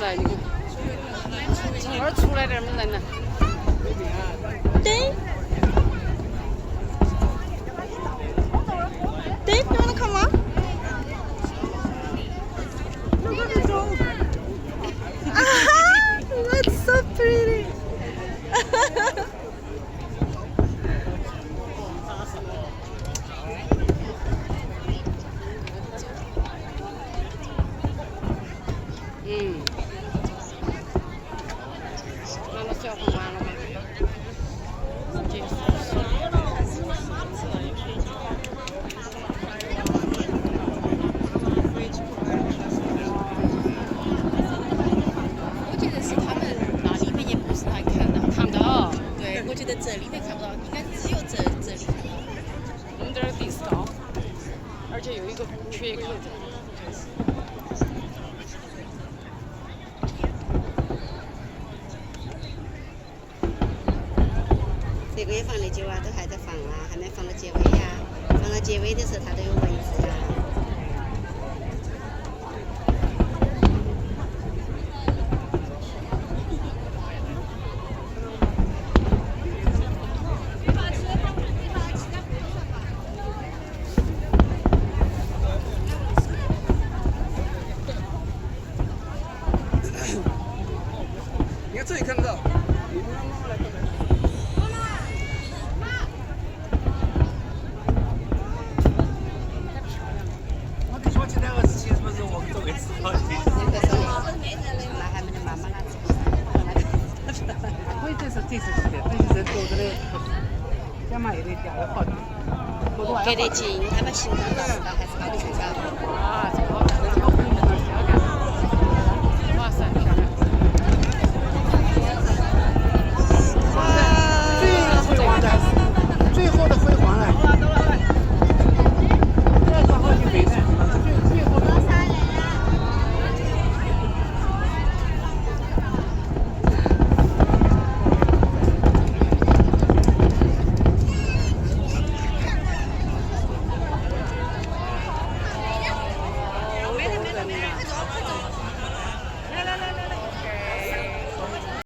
来，你看，从那儿出来点儿么人呢？Dave? Dave, you wanna come on? Look at the dog. That's so pretty. 拿了小红完了吗？结束。我觉得是他们那里面也不是太看到。看不到，对，我觉得这里面看不到，应该只有这里看到。我们这儿地势高，而且有一个缺口。这个也放得久啊，都还在放啊，还没放到结尾呀、放到结尾的时候，它都有位置呀、你看这里看得到。说起那个事情，是不是我们都给知道的？那还没得妈妈拿走。我这是这是的，这是做的嘞，干嘛也得掉了好点。隔得近，他们行动到不到还是高得更高。哇，这个好看，这个红的漂亮。哇塞，漂亮！最后的辉煌了。再转好几倍呢，最后的。没得，